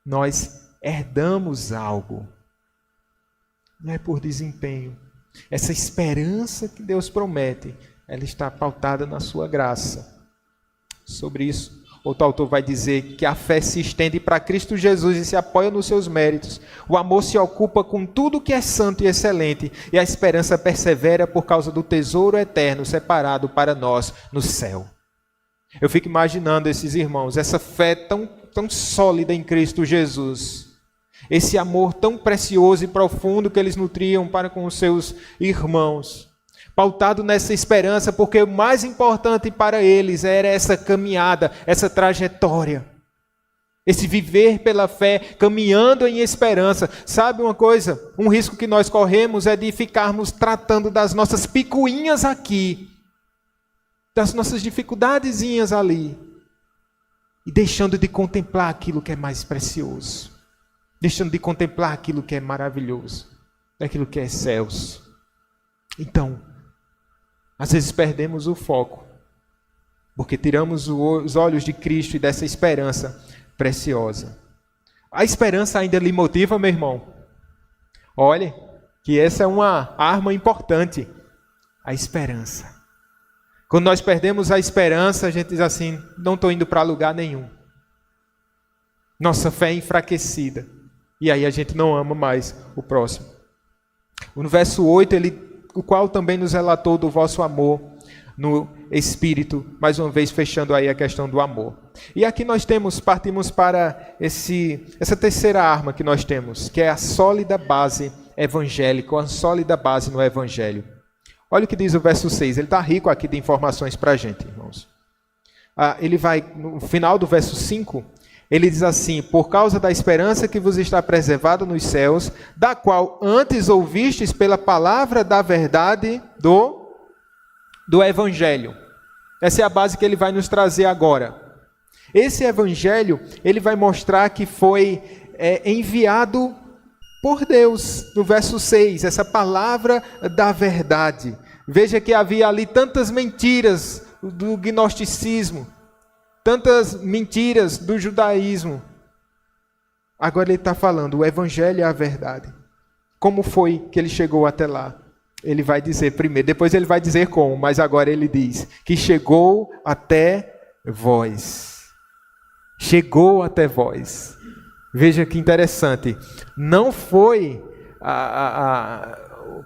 Nós herdamos algo. Não é por desempenho. Essa esperança que Deus promete, ela está pautada na sua graça. Sobre isso, outro autor vai dizer que a fé se estende para Cristo Jesus e se apoia nos seus méritos. O amor se ocupa com tudo que é santo e excelente. E a esperança persevera por causa do tesouro eterno separado para nós no céu. Eu fico imaginando esses irmãos, essa fé tão sólida em Cristo Jesus, esse amor tão precioso e profundo que eles nutriam para com os seus irmãos, pautado nessa esperança, porque o mais importante para eles era essa caminhada, essa trajetória, esse viver pela fé, caminhando em esperança. Sabe uma coisa? Um risco que nós corremos é de ficarmos tratando das nossas picuinhas aqui, das nossas dificuldadezinhas ali, e deixando de contemplar aquilo que é mais precioso, deixando de contemplar aquilo que é maravilhoso, aquilo que é céus. Então, às vezes perdemos o foco, porque tiramos os olhos de Cristo e dessa esperança preciosa. A esperança ainda lhe motiva, meu irmão? Olhe, que essa é uma arma importante, a esperança. Quando nós perdemos a esperança, a gente diz assim, não estou indo para lugar nenhum. Nossa fé é enfraquecida. E aí a gente não ama mais o próximo. No verso 8, o qual também nos relatou do vosso amor no Espírito, mais uma vez fechando aí a questão do amor. E aqui nós partimos para essa terceira arma que nós temos, que é a sólida base evangélica, a sólida base no Evangelho. Olha o que diz o verso 6, ele está rico aqui de informações para a gente, irmãos. Ele vai, no final do verso 5, ele diz assim, por causa da esperança que vos está preservada nos céus, da qual antes ouvistes pela palavra da verdade do Evangelho. Essa é a base que ele vai nos trazer agora. Esse Evangelho, ele vai mostrar que foi enviado por Deus, no verso 6, essa palavra da verdade. Veja que havia ali tantas mentiras do gnosticismo, tantas mentiras do judaísmo. Agora ele está falando, o Evangelho é a verdade. Como foi que ele chegou até lá? Ele vai dizer primeiro, depois ele vai dizer como, mas agora ele diz que chegou até vós. Chegou até vós. Veja que interessante. Não foi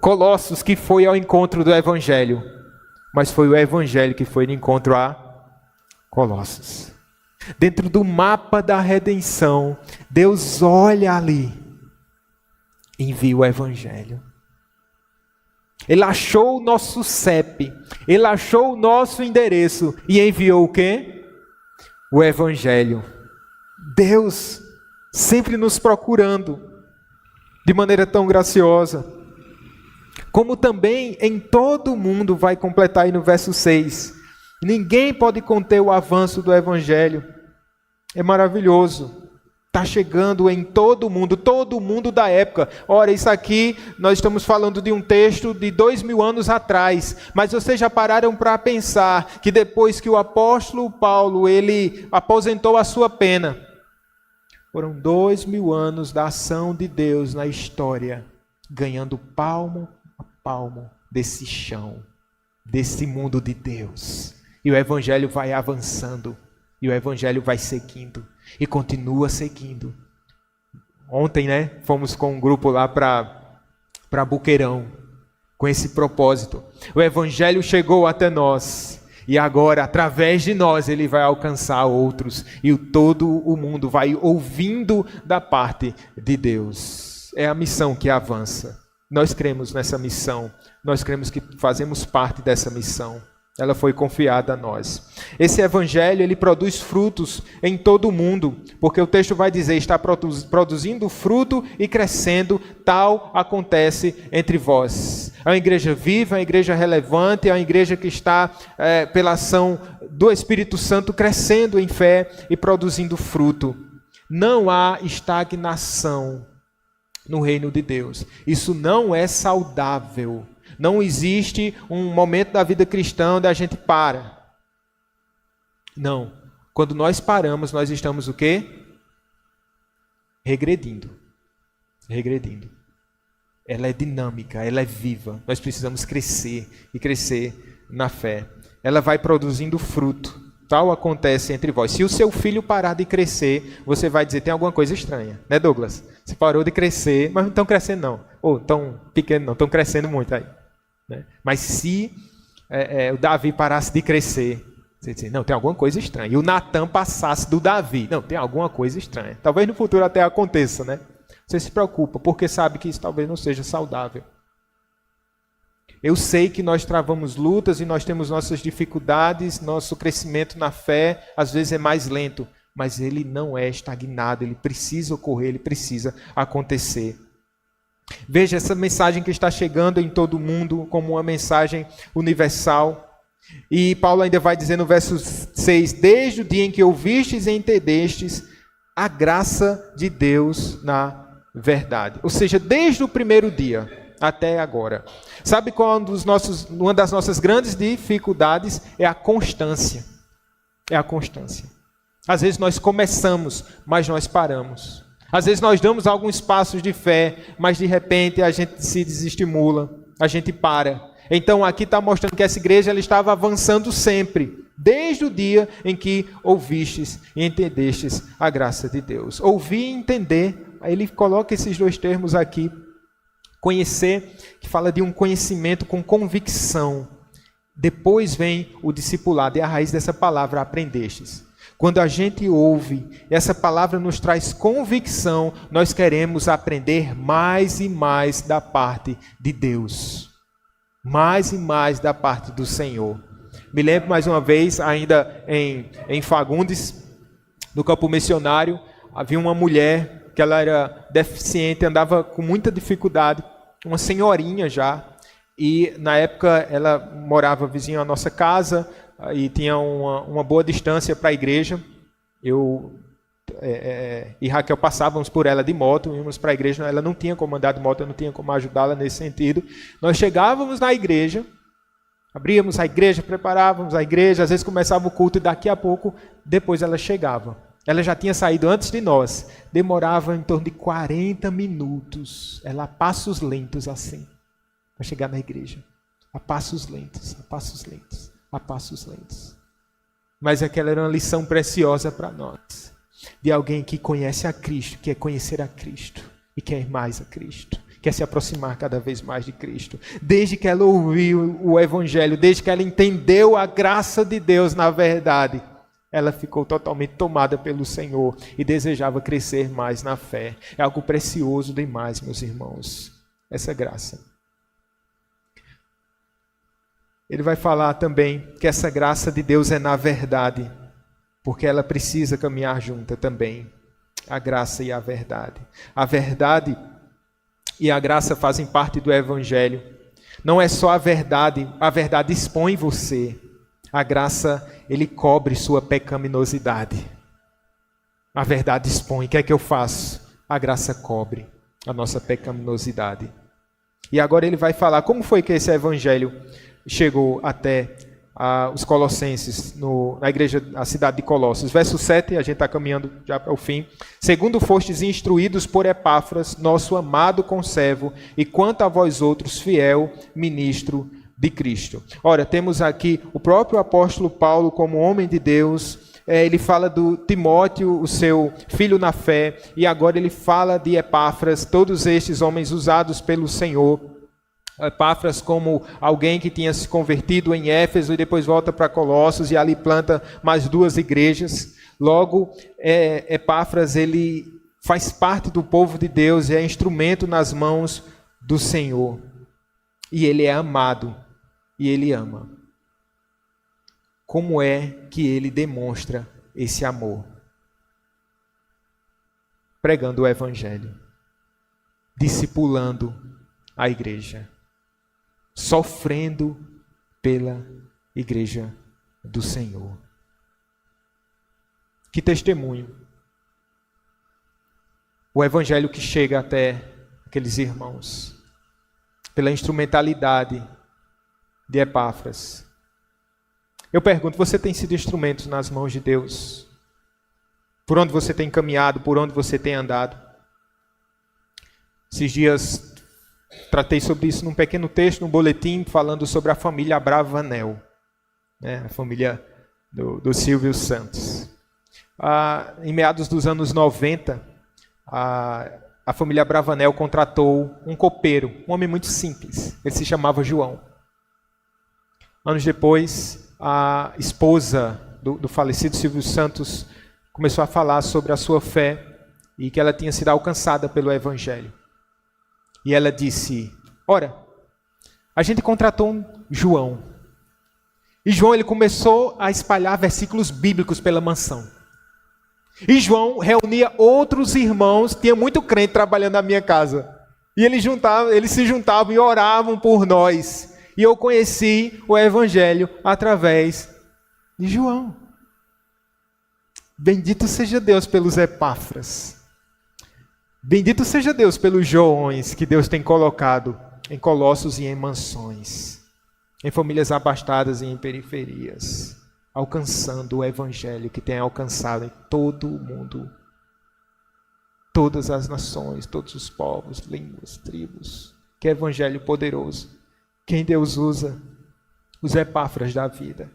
Colossos que foi ao encontro do Evangelho, mas foi o Evangelho que foi no encontro a Colossos. Dentro do mapa da redenção, Deus olha ali, envia o Evangelho. Ele achou o nosso CEP, ele achou o nosso endereço e enviou o quê? O Evangelho. Deus sempre nos procurando de maneira tão graciosa. Como também em todo o mundo, vai completar aí no verso 6. Ninguém pode conter o avanço do Evangelho. É maravilhoso. Está chegando em todo mundo da época. Ora, isso aqui, nós estamos falando de um texto de 2000 anos atrás. Mas vocês já pararam para pensar que depois que o apóstolo Paulo, ele aposentou a sua pena, foram 2000 anos da ação de Deus na história, ganhando palmo a palmo desse chão, desse mundo de Deus. E o Evangelho vai avançando, e o Evangelho vai seguindo, e continua seguindo. Ontem, fomos com um grupo lá para Boqueirão, com esse propósito. O Evangelho chegou até nós, e agora, através de nós, ele vai alcançar outros. E todo o mundo vai ouvindo da parte de Deus. É a missão que avança. Nós cremos nessa missão. Nós cremos que fazemos parte dessa missão. Ela foi confiada a nós. Esse Evangelho, ele produz frutos em todo o mundo. Porque o texto vai dizer, está produzindo fruto e crescendo. Tal acontece entre vós. É uma igreja viva, é uma igreja relevante, é uma igreja que está, pela ação do Espírito Santo, crescendo em fé e produzindo fruto. Não há estagnação no reino de Deus. Isso não é saudável. Não existe um momento da vida cristã onde a gente para. Não. Quando nós paramos, nós estamos o quê? Regredindo. Regredindo. Ela é dinâmica, ela é viva. Nós precisamos crescer e crescer na fé. Ela vai produzindo fruto. Tal acontece entre vós. Se o seu filho parar de crescer, você vai dizer, tem alguma coisa estranha. Né, Douglas? Você parou de crescer, mas não estão crescendo não. Ou tão pequeno não, estão crescendo muito aí. Né? Mas se o Davi parasse de crescer, Você diz, não, tem alguma coisa estranha. E o Natan passasse do Davi. Não, tem alguma coisa estranha. Talvez no futuro até aconteça, né? Você se preocupa, porque sabe que isso talvez não seja saudável. Eu sei que nós travamos lutas e nós temos nossas dificuldades, nosso crescimento na fé às vezes é mais lento, mas ele não é estagnado, ele precisa ocorrer, ele precisa acontecer. Veja essa mensagem que está chegando em todo mundo como uma mensagem universal. E Paulo ainda vai dizer no verso 6, desde o dia em que ouvistes e entendestes a graça de Deus na verdade. Ou seja, desde o primeiro dia até agora. Sabe qual uma das nossas grandes dificuldades? É a constância. É a constância. Às vezes nós começamos, mas nós paramos. Às vezes nós damos alguns passos de fé, mas de repente a gente se desestimula, a gente para. Então aqui está mostrando que essa igreja ela estava avançando sempre, desde o dia em que ouvistes e entendestes a graça de Deus. Ouvir e entender, aí ele coloca esses dois termos aqui. Conhecer, que fala de um conhecimento com convicção. Depois vem o discipulado, é a raiz dessa palavra, aprendestes. Quando a gente ouve, essa palavra nos traz convicção, nós queremos aprender mais e mais da parte de Deus. Mais e mais da parte do Senhor. Me lembro mais uma vez, ainda em Fagundes, no campo missionário, havia uma mulher que ela era deficiente, andava com muita dificuldade, uma senhorinha já, e na época ela morava vizinho à nossa casa e tinha uma boa distância para a igreja. Eu e Raquel passávamos por ela de moto, íamos para a igreja, ela não tinha como andar de moto, eu não tinha como ajudá-la nesse sentido. Nós chegávamos na igreja, abríamos a igreja, preparávamos a igreja, às vezes começava o culto e daqui a pouco, depois ela chegava. Ela já tinha saído antes de nós. Demorava em torno de 40 minutos. Ela a passos lentos assim. Para chegar na igreja. A passos lentos, a passos lentos, a passos lentos. Mas aquela era uma lição preciosa para nós. De alguém que conhece a Cristo, quer conhecer a Cristo. E quer ir mais a Cristo. Quer se aproximar cada vez mais de Cristo. Desde que ela ouviu o Evangelho, desde que ela entendeu a graça de Deus na verdade, ela ficou totalmente tomada pelo Senhor e desejava crescer mais na fé. É algo precioso demais, meus irmãos, essa graça. Ele vai falar também que essa graça de Deus é na verdade, porque ela precisa caminhar junta também, a graça e a verdade. A verdade e a graça fazem parte do Evangelho. Não é só a verdade expõe você. A graça, ele cobre sua pecaminosidade. A verdade expõe. O que é que eu faço? A graça cobre a nossa pecaminosidade. E agora ele vai falar como foi que esse evangelho chegou até os colossenses, na igreja, a cidade de Colossos. Verso 7, a gente está caminhando já para o fim. Segundo fostes instruídos por Epáfras, nosso amado conservo, e quanto a vós outros, fiel ministro de Cristo. Ora, temos aqui o próprio apóstolo Paulo como homem de Deus. Ele fala do Timóteo, o seu filho na fé, e agora ele fala de Epáfras, todos estes homens usados pelo Senhor. Epáfras como alguém que tinha se convertido em Éfeso e depois volta para Colossos e ali planta mais 2 igrejas. Logo, Epáfras ele faz parte do povo de Deus e é instrumento nas mãos do Senhor. E ele é amado e ele ama. Como é que ele demonstra esse amor? Pregando o evangelho, discipulando a igreja, sofrendo pela igreja do Senhor. Que testemunho! O evangelho que chega até aqueles irmãos, pela instrumentalidade de Epáfras. Eu pergunto, você tem sido instrumento nas mãos de Deus? Por onde você tem caminhado, por onde você tem andado? Esses dias tratei sobre isso num pequeno texto, num boletim, falando sobre a família Abravanel, né? A família do Silvio Santos. Em meados dos anos 90, a família Abravanel contratou um copeiro, um homem muito simples. Ele se chamava João. Anos depois, a esposa do falecido Silvio Santos começou a falar sobre a sua fé e que ela tinha sido alcançada pelo Evangelho. E ela disse, ora, a gente contratou um João. E João ele começou a espalhar versículos bíblicos pela mansão. E João reunia outros irmãos, tinha muito crente trabalhando na minha casa. E eles se juntavam e oravam por nós. E eu conheci o Evangelho através de João. Bendito seja Deus pelos Epáfras. Bendito seja Deus pelos Joões que Deus tem colocado em Colossos e em mansões, em famílias abastadas e em periferias, alcançando o Evangelho que tem alcançado em todo o mundo, todas as nações, todos os povos, línguas, tribos. Que Evangelho poderoso. Quem Deus usa? Os Epáfras da vida.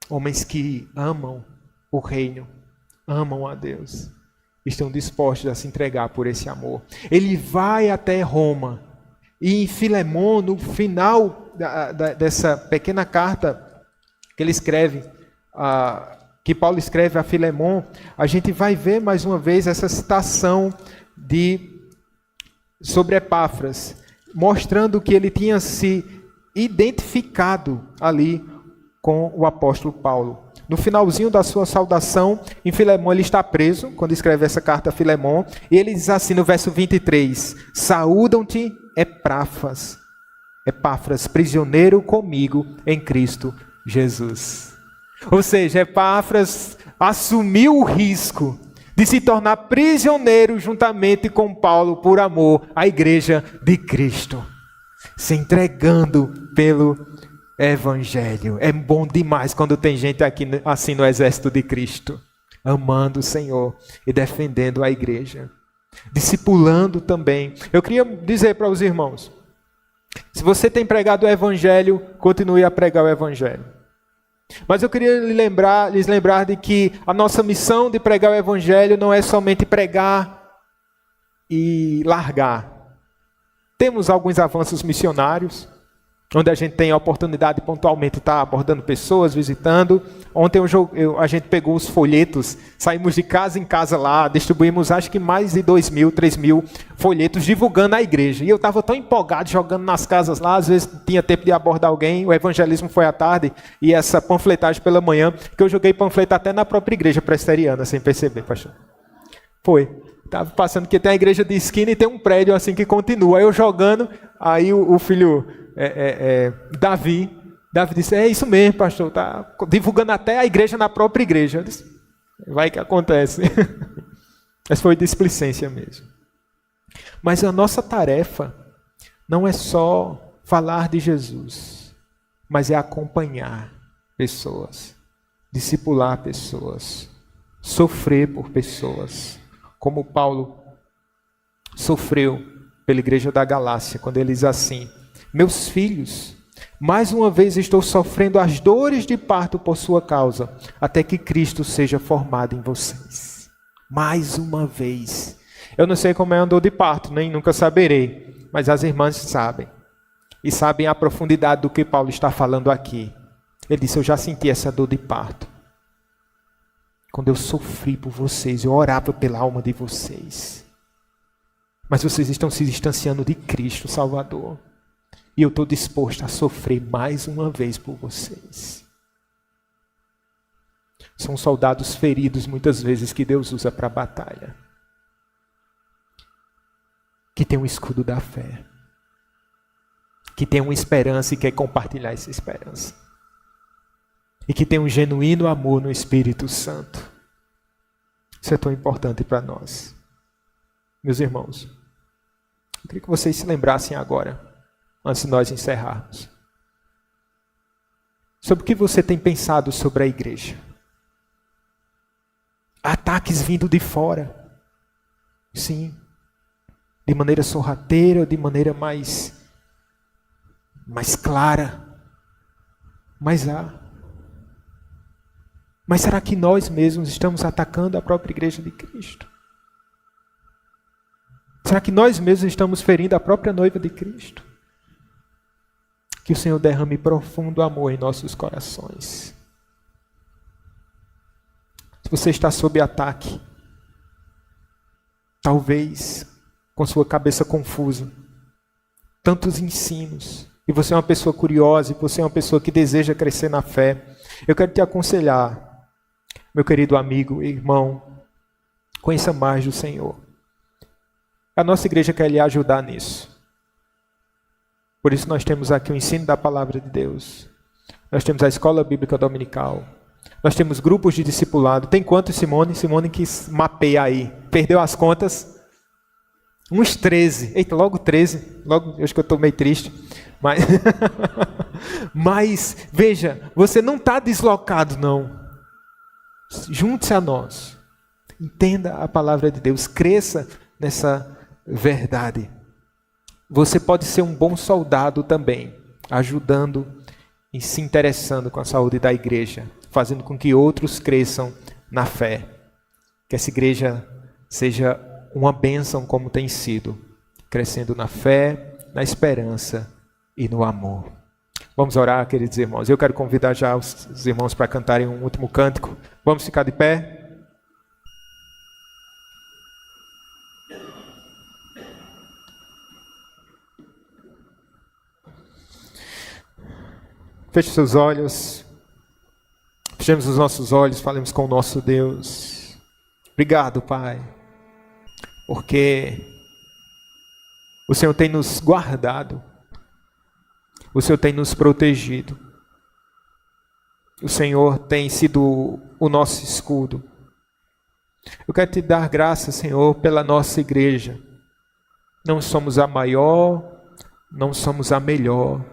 Homens que amam o reino, amam a Deus, estão dispostos a se entregar por esse amor. Ele vai até Roma, e em Filemão, no final dessa pequena carta que ele escreve, que Paulo escreve a Filemão, a gente vai ver mais uma vez essa citação sobre Epáfras, mostrando que ele tinha se identificado ali com o apóstolo Paulo. No finalzinho da sua saudação, em Filemão, ele está preso, quando escreve essa carta a Filemão, e ele diz assim no verso 23, saúdam-te Epáfras, prisioneiro comigo em Cristo Jesus. Ou seja, Epáfras assumiu o risco de se tornar prisioneiro juntamente com Paulo por amor à igreja de Cristo, se entregando pelo Evangelho. É bom demais quando tem gente aqui assim no exército de Cristo, amando o Senhor e defendendo a igreja, discipulando também. Eu queria dizer para os irmãos, se você tem pregado o Evangelho, continue a pregar o Evangelho. Mas eu queria lhes lembrar de que a nossa missão de pregar o Evangelho não é somente pregar e largar. Temos alguns avanços missionários, onde a gente tem a oportunidade de pontualmente estar abordando pessoas, visitando. Ontem a gente pegou os folhetos, saímos de casa em casa lá, distribuímos acho que mais de 2.000, 3.000 folhetos divulgando a igreja. E eu estava tão empolgado jogando nas casas lá, às vezes tinha tempo de abordar alguém, o evangelismo foi à tarde e essa panfletagem pela manhã, que eu joguei panfleto até na própria igreja presbiteriana, sem perceber, pastor. Foi. Estava passando que tem a igreja de esquina e tem um prédio assim que continua. Aí eu jogando, aí o filho... Davi disse, é isso mesmo, pastor, está divulgando até a igreja na própria igreja. Eu disse, vai que acontece. Mas foi displicência mesmo. Mas a nossa tarefa não é só falar de Jesus, mas é acompanhar pessoas, discipular pessoas, sofrer por pessoas, como Paulo sofreu pela igreja da Galácia, quando ele diz assim, meus filhos, mais uma vez estou sofrendo as dores de parto por sua causa, até que Cristo seja formado em vocês. Mais uma vez. Eu não sei como é a dor de parto, nem nunca saberei, mas as irmãs sabem. E sabem a profundidade do que Paulo está falando aqui. Ele disse, eu já senti essa dor de parto. Quando eu sofri por vocês, eu orava pela alma de vocês. Mas vocês estão se distanciando de Cristo, Salvador. E eu estou disposto a sofrer mais uma vez por vocês. São soldados feridos muitas vezes que Deus usa para a batalha. Que tem um escudo da fé. Que tem uma esperança e quer compartilhar essa esperança. E que tem um genuíno amor no Espírito Santo. Isso é tão importante para nós. Meus irmãos, eu queria que vocês se lembrassem agora, antes de nós encerrarmos, sobre o que você tem pensado sobre a igreja. Ataques vindo de fora. Sim. De maneira sorrateira, de maneira mais clara. Mas há. Mas será que nós mesmos estamos atacando a própria igreja de Cristo? Será que nós mesmos estamos ferindo a própria noiva de Cristo? Que o Senhor derrame profundo amor em nossos corações. Se você está sob ataque, talvez com sua cabeça confusa, tantos ensinos, e você é uma pessoa curiosa, e você é uma pessoa que deseja crescer na fé, eu quero te aconselhar, meu querido amigo e irmão, conheça mais do Senhor. A nossa igreja quer lhe ajudar nisso. Por isso nós temos aqui o ensino da palavra de Deus. Nós temos a escola bíblica dominical. Nós temos grupos de discipulado. Tem quantos, Simone? Simone que mapeia aí. Perdeu as contas? Uns 13. Eita, logo 13. Logo, eu acho que eu estou meio triste. Mas, veja, você não está deslocado, não. Junte-se a nós. Entenda a palavra de Deus. Cresça nessa verdade. Você pode ser um bom soldado também, ajudando e se interessando com a saúde da igreja, fazendo com que outros cresçam na fé. Que essa igreja seja uma bênção como tem sido, crescendo na fé, na esperança e no amor. Vamos orar, queridos irmãos. Eu quero convidar já os irmãos para cantarem um último cântico. Vamos ficar de pé? Feche seus olhos, fechemos os nossos olhos, falemos com o nosso Deus. Obrigado, Pai, porque o Senhor tem nos guardado, o Senhor tem nos protegido, o Senhor tem sido o nosso escudo. Eu quero te dar graças, Senhor, pela nossa igreja. Não somos a maior, não somos a melhor,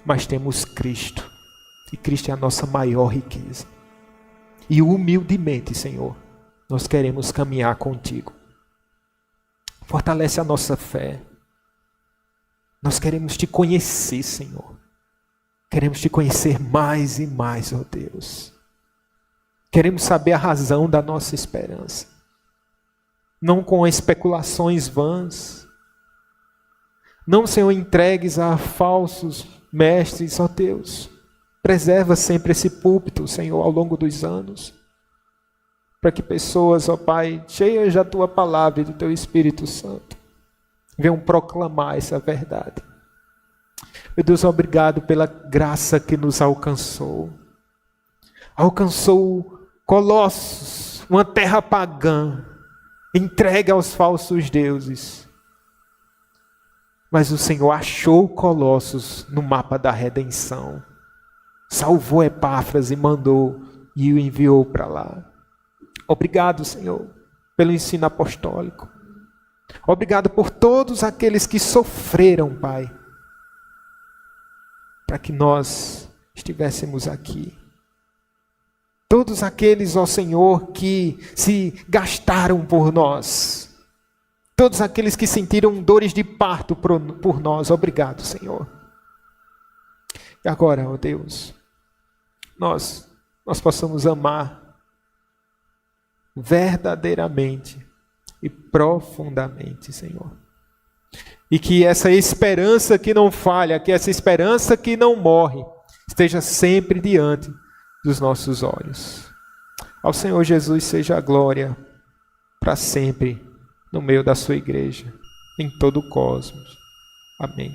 mas temos Cristo, e Cristo é a nossa maior riqueza. E humildemente, Senhor, nós queremos caminhar contigo. Fortalece a nossa fé. Nós queremos te conhecer, Senhor. Queremos te conhecer mais e mais, ó Deus. Queremos saber a razão da nossa esperança. Não com especulações vãs. Não, Senhor, entregues a falsos mestres, ó Deus. Preserva sempre esse púlpito, Senhor, ao longo dos anos. Para que pessoas, ó Pai, cheias da Tua palavra e do Teu Espírito Santo, venham proclamar essa verdade. Meu Deus, obrigado pela graça que nos alcançou. Alcançou Colossos, uma terra pagã, entregue aos falsos deuses. Mas o Senhor achou Colossos no mapa da redenção. Salvou Epáfras e mandou e o enviou para lá. Obrigado, Senhor, pelo ensino apostólico. Obrigado por todos aqueles que sofreram, Pai, para que nós estivéssemos aqui. Todos aqueles, ó Senhor, que se gastaram por nós. Todos aqueles que sentiram dores de parto por nós. Obrigado, Senhor. E agora, ó Deus, nós possamos amar verdadeiramente e profundamente, Senhor. E que essa esperança que não falha, que essa esperança que não morre, esteja sempre diante dos nossos olhos. Ao Senhor Jesus seja a glória para sempre no meio da sua igreja, em todo o cosmos. Amém.